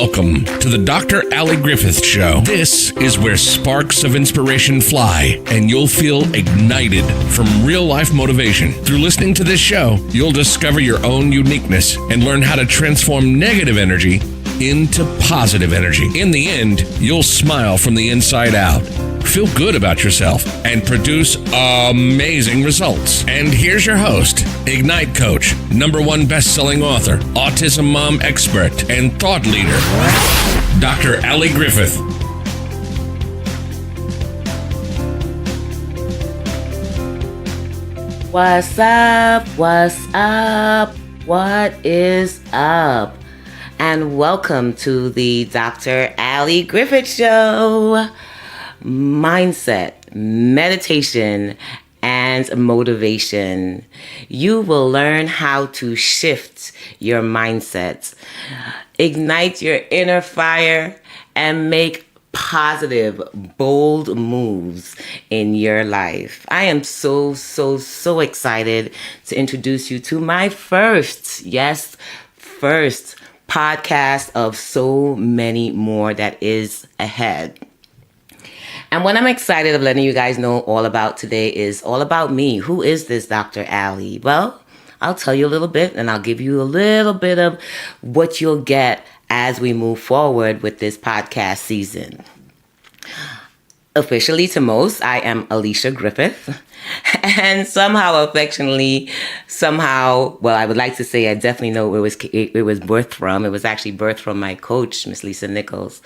Welcome to the Dr. Ali Griffith Show. This is where sparks of inspiration fly, and you'll feel ignited from real-life motivation. Through listening to this show, you'll discover your own uniqueness and learn how to transform negative energy into positive energy. In the end, you'll smile from the inside out, feel good about yourself, and produce amazing results. And here's your host, Ignite Coach, #1 best-selling author, autism mom expert, and thought leader, Dr. Ali Griffith. What's up? What's up? What is up? And welcome to the Dr. Ali Griffith Show. Mindset, meditation, and motivation. You will learn how to shift your mindset, ignite your inner fire, and make positive, bold moves in your life. I am so excited to introduce you to my first podcast of so many more that is ahead. And what I'm excited of letting you guys know all about today is all about me. Who is this Dr. Ali? Well, I'll tell you a little bit, and I'll give you a little bit of what you'll get as we move forward with this podcast season. Officially to most, I am Alicia Griffith, and somehow affectionately, well, I would like to say I definitely know where it was birthed from. It was actually birthed from my coach, Miss Lisa Nichols.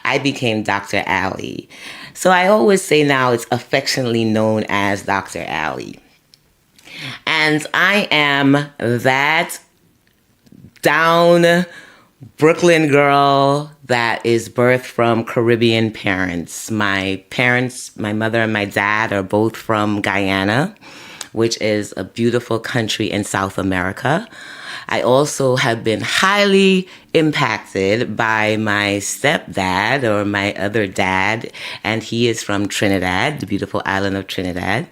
I became Dr. Ali. So I always say now it's affectionately known as Dr. Ali. And I am that down Brooklyn girl that is birthed from Caribbean parents. My mother and my dad are both from Guyana, which is a beautiful country in South America. I also have been highly impacted by my stepdad, or my other dad, and he is from Trinidad, the beautiful island of Trinidad.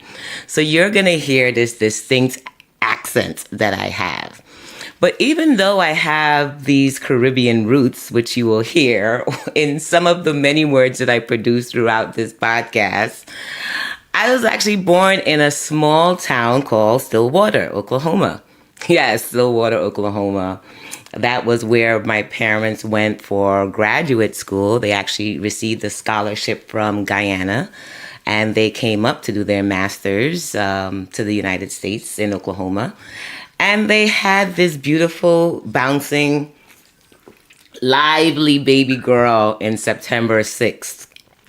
So you're going to hear this distinct accent that I have. But even though I have these Caribbean roots, which you will hear in some of the many words that I produce throughout this podcast, I was actually born in a small town called Stillwater, Oklahoma. Yes, Stillwater, Oklahoma. That was where my parents went for graduate school. They actually received a scholarship from Guyana, and they came up to do their master's to the United States in Oklahoma. And they had this beautiful, bouncing, lively baby girl in September 6th,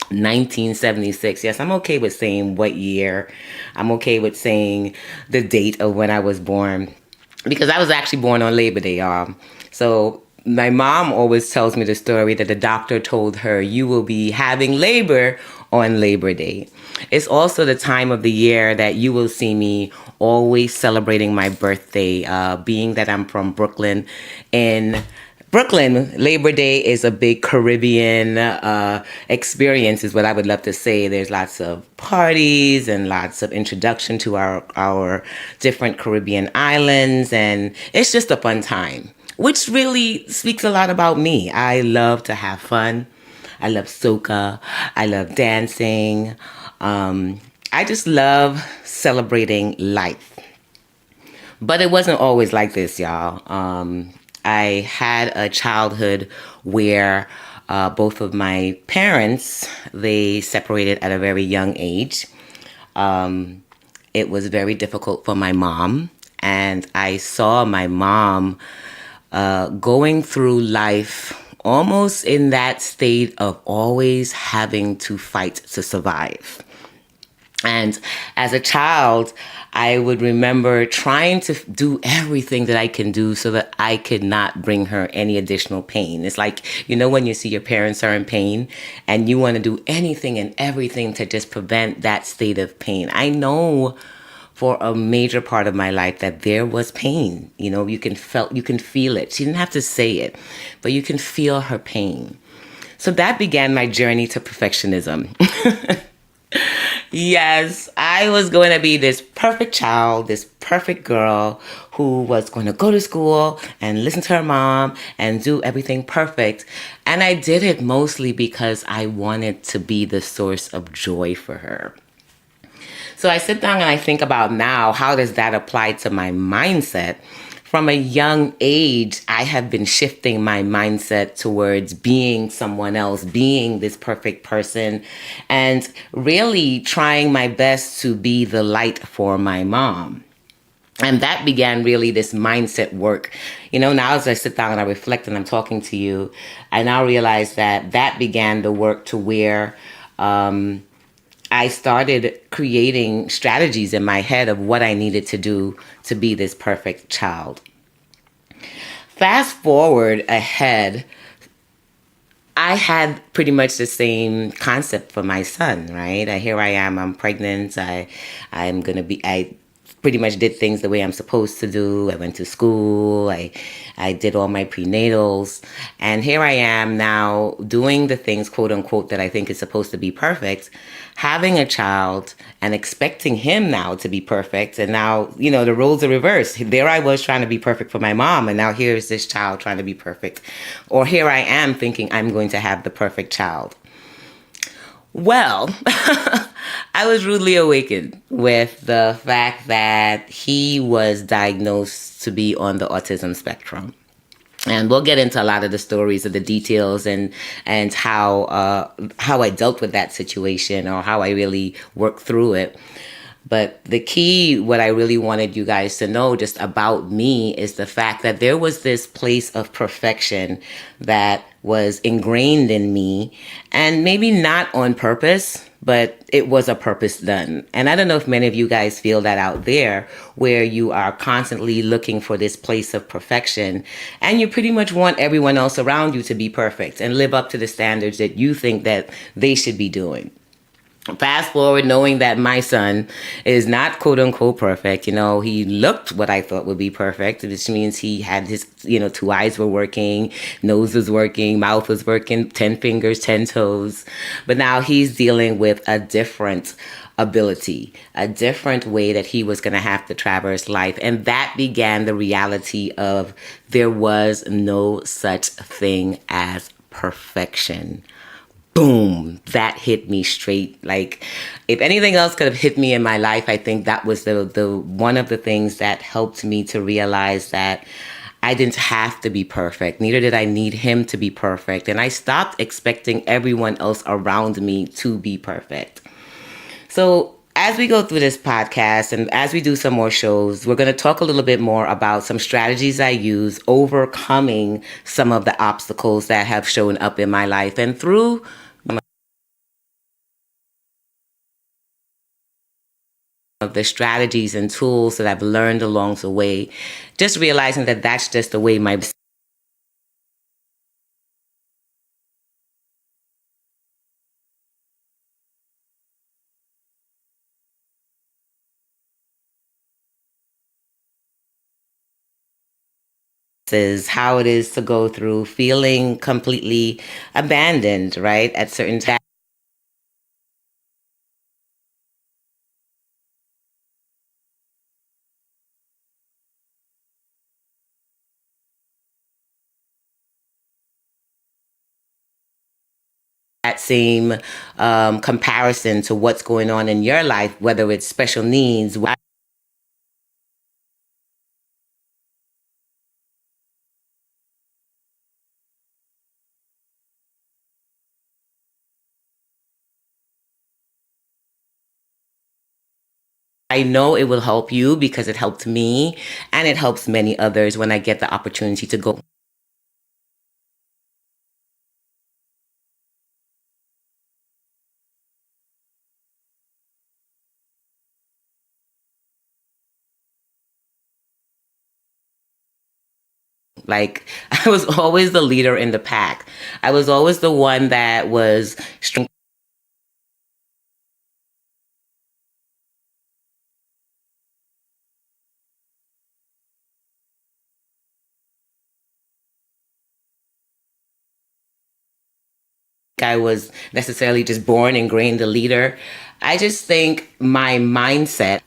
1976. Yes, I'm okay with saying what year. I'm okay with saying the date of when I was born, because I was actually born on Labor Day, y'all. So my mom always tells me the story that the doctor told her, you will be having labor on Labor Day. It's also the time of the year that you will see me always celebrating my birthday, being that I'm from Brooklyn. In Brooklyn, Labor Day is a big Caribbean experience, is what I would love to say. There's lots of parties and lots of introduction to our different Caribbean islands, and it's just a fun time, which really speaks a lot about me. I love to have fun. I love soca. I love dancing. I just love celebrating life. But it wasn't always like this, y'all. I had a childhood where both of my parents, they separated at a very young age. It was very difficult for my mom. And I saw my mom going through life almost in that state of always having to fight to survive. And as a child, I would remember trying to do everything that I can do so that I could not bring her any additional pain. It's like, you know, when you see your parents are in pain and you want to do anything and everything to just prevent that state of pain. I know for a major part of my life that there was pain. You know, you can feel it. She didn't have to say it, but you can feel her pain. So that began my journey to perfectionism. Yes, I was going to be this perfect child, this perfect girl who was going to go to school and listen to her mom and do everything perfect. And I did it mostly because I wanted to be the source of joy for her. So I sit down and I think about now, how does that apply to my mindset? From a young age, I have been shifting my mindset towards being someone else, being this perfect person, and really trying my best to be the light for my mom. And that began really this mindset work. Now as I sit down and I reflect and I'm talking to you, I now realize that that began the work to where I started creating strategies in my head of what I needed to do to be this perfect child. Fast forward ahead, I had pretty much the same concept for my son, right? Here I am, I'm pregnant. I pretty much did things the way I'm supposed to do. I went to school. I did all my prenatals. And here I am now doing the things, quote unquote, that I think is supposed to be perfect, having a child and expecting him now to be perfect. And now, the roles are reversed. There I was trying to be perfect for my mom. And now here's this child trying to be perfect. Or here I am thinking I'm going to have the perfect child. Well, I was rudely awakened with the fact that he was diagnosed to be on the autism spectrum. And we'll get into a lot of the stories of the details and how I dealt with that situation or how I really worked through it. But the key, what I really wanted you guys to know just about me is the fact that there was this place of perfection that was ingrained in me, and maybe not on purpose, but it was a purpose done. And I don't know if many of you guys feel that out there, where you are constantly looking for this place of perfection, and you pretty much want everyone else around you to be perfect and live up to the standards that you think that they should be doing. Fast forward, knowing that my son is not quote unquote perfect. He looked what I thought would be perfect, which means he had his, two eyes were working, nose was working, mouth was working, 10 fingers, 10 toes. But now he's dealing with a different ability, a different way that he was going to have to traverse life. And that began the reality of there was no such thing as perfection. Boom, that hit me straight. Like, if anything else could have hit me in my life, I think that was the one of the things that helped me to realize that I didn't have to be perfect. Neither did I need him to be perfect. And I stopped expecting everyone else around me to be perfect. So as we go through this podcast and as we do some more shows, we're going to talk a little bit more about some strategies I use overcoming some of the obstacles that have shown up in my life. And through of the strategies and tools that I've learned along the way, just realizing that that's just the way my is, how it is to go through feeling completely abandoned, right? At certain times. That same comparison to what's going on in your life, whether it's special needs. I know it will help you because it helped me and it helps many others when I get the opportunity to go. Like, I was always the leader in the pack. I was always the one that was strong. I was necessarily just born ingrained a leader. I just think my mindset,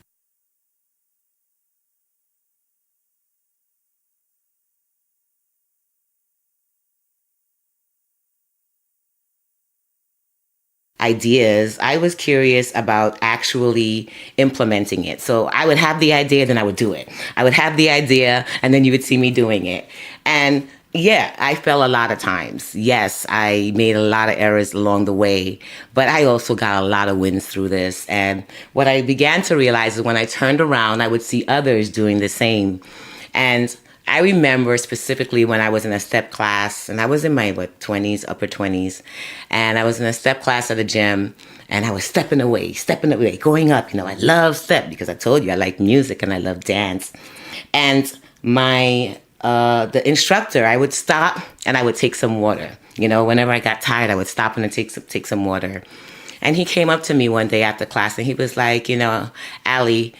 ideas, I was curious about actually implementing it. So I would have the idea, then I would do it. I would have the idea, and then you would see me doing it. And yeah, I fell a lot of times. Yes, I made a lot of errors along the way, but I also got a lot of wins through this. And what I began to realize is when I turned around, I would see others doing the same. And I remember specifically when I was in a step class, and I was in my 20s, upper 20s, and I was in a step class at a gym, and I was stepping away, going up. I love step because I told you I like music and I love dance. And my the instructor, I would stop and I would take some water. Whenever I got tired, I would stop and take some water. And he came up to me one day after class, and he was like, Allie,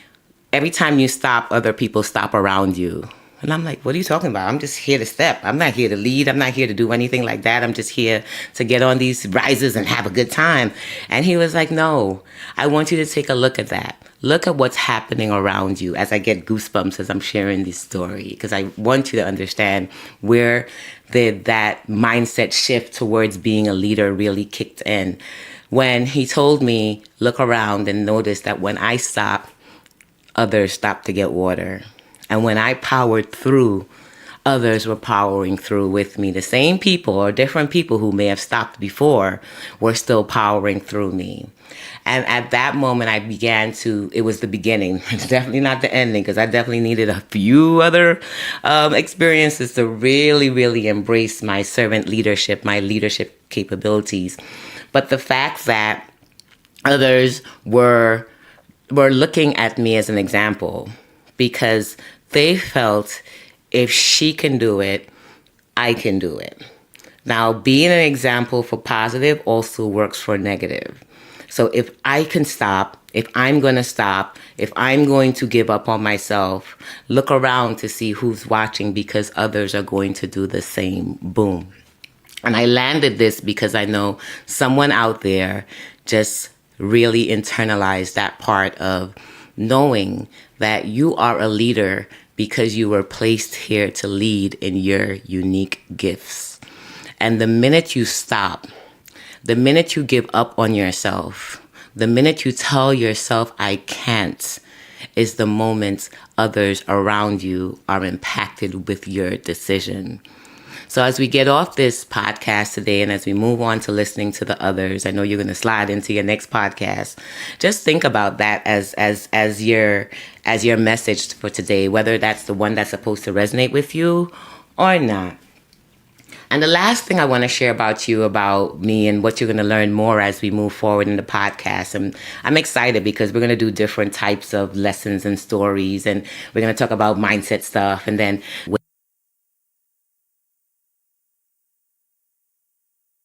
every time you stop, other people stop around you. And I'm like, what are you talking about? I'm just here to step. I'm not here to lead. I'm not here to do anything like that. I'm just here to get on these rises and have a good time. And he was like, no, I want you to take a look at that. Look at what's happening around you, as I get goosebumps as I'm sharing this story, because I want you to understand where that mindset shift towards being a leader really kicked in. When he told me, look around and notice that when I stop, others stopped to get water. And when I powered through, others were powering through with me. The same people or different people who may have stopped before were still powering through me. And at that moment, it was the beginning. It's definitely not the ending, because I definitely needed a few other experiences to really, really embrace my servant leadership, my leadership capabilities. But the fact that others were looking at me as an example, because they felt if she can do it, I can do it. Now, being an example for positive also works for negative. So if I can stop, if I'm going to stop, if I'm going to give up on myself, look around to see who's watching, because others are going to do the same. Boom. And I landed this because I know someone out there just really internalized that part of knowing that you are a leader because you were placed here to lead in your unique gifts. And the minute you stop, the minute you give up on yourself, the minute you tell yourself, I can't, is the moment others around you are impacted with your decision. So as we get off this podcast today, and as we move on to listening to the others, I know you're going to slide into your next podcast. Just think about that as your message for today, whether that's the one that's supposed to resonate with you or not. And the last thing I want to share about me and what you're going to learn more as we move forward in the podcast. And I'm excited because we're going to do different types of lessons and stories, and we're going to talk about mindset stuff, and then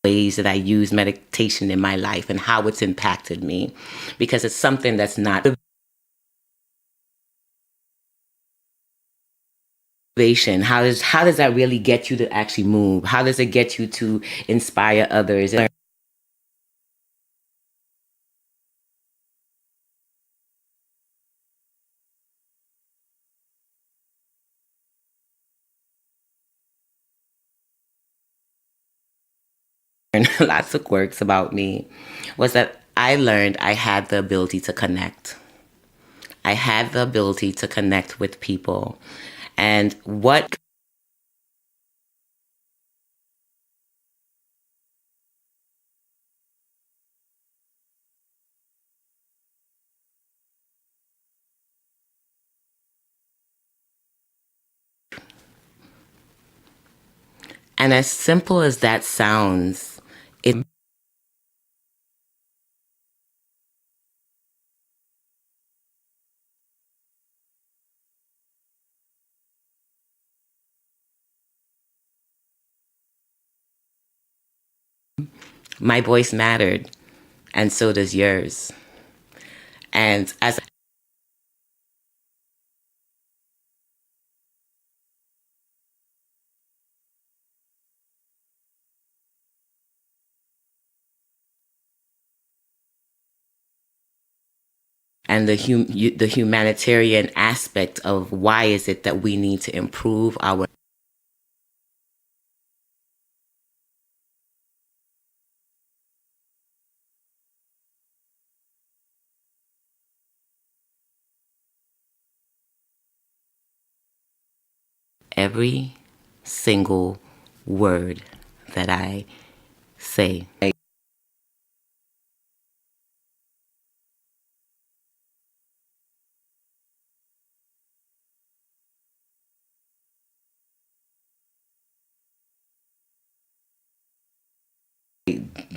ways that I use meditation in my life and how it's impacted me, because it's something that's not motivation. How does that really get you to actually move? How does it get you to inspire others? And lots of quirks about me was that I learned I had the ability to connect. I had the ability to connect with people. And what and as simple as that sounds, it my voice mattered, and so does yours. And as and the humanitarian aspect of why is it that we need to improve our every single word that I say.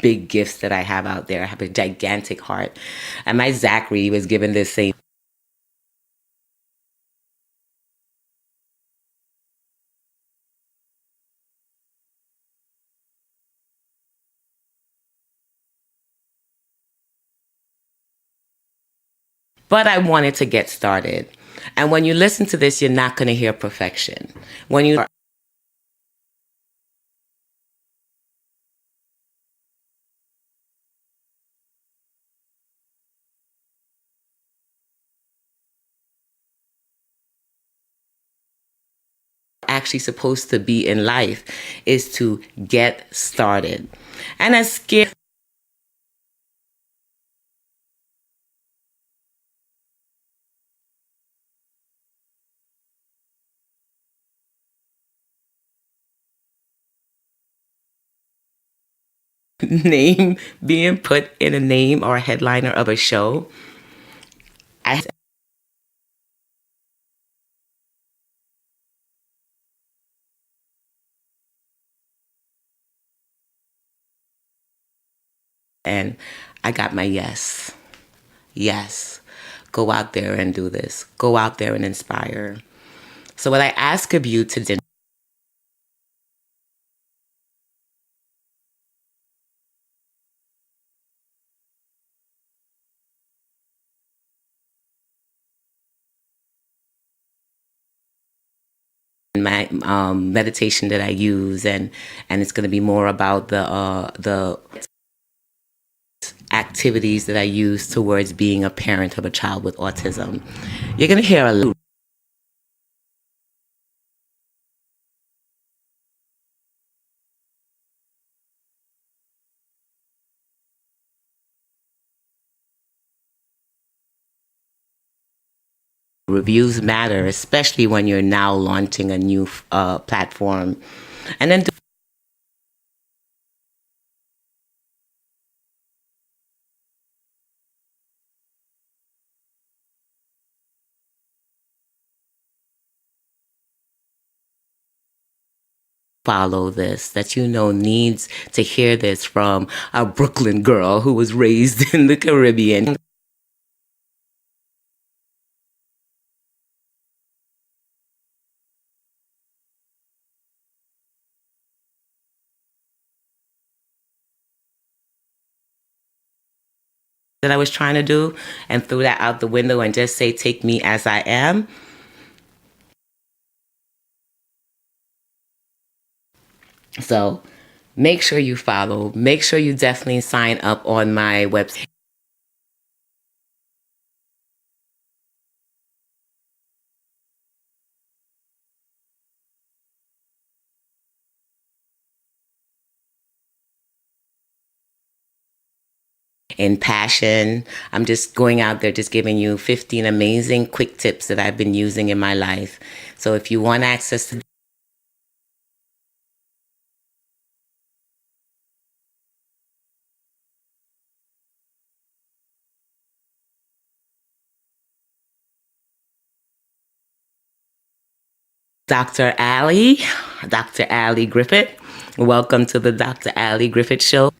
Big gifts that I have out there. I have a gigantic heart. And my Zachary was given this same but I wanted to get started. And when you listen to this, you're not going to hear perfection. When you actually supposed to be in life is to get started. And as scary name being put in a name or a headliner of a show, and I got my yes. Yes. Go out there and do this. Go out there and inspire. So what I ask of you today, my meditation that I use, and it's going to be more about the activities that I use towards being a parent of a child with autism. You're going to hear a lot reviews matter, especially when you're now launching a new platform. And then follow this, that you know needs to hear this from a Brooklyn girl who was raised in the Caribbean. That I was trying to do, and threw that out the window and just say, take me as I am. So make sure you follow. Make sure you definitely sign up on my website. In passion, I'm just going out there, just giving you 15 amazing quick tips that I've been using in my life. So if you want access to Dr. Ali Griffith, welcome to the Dr. Ali Griffith Show.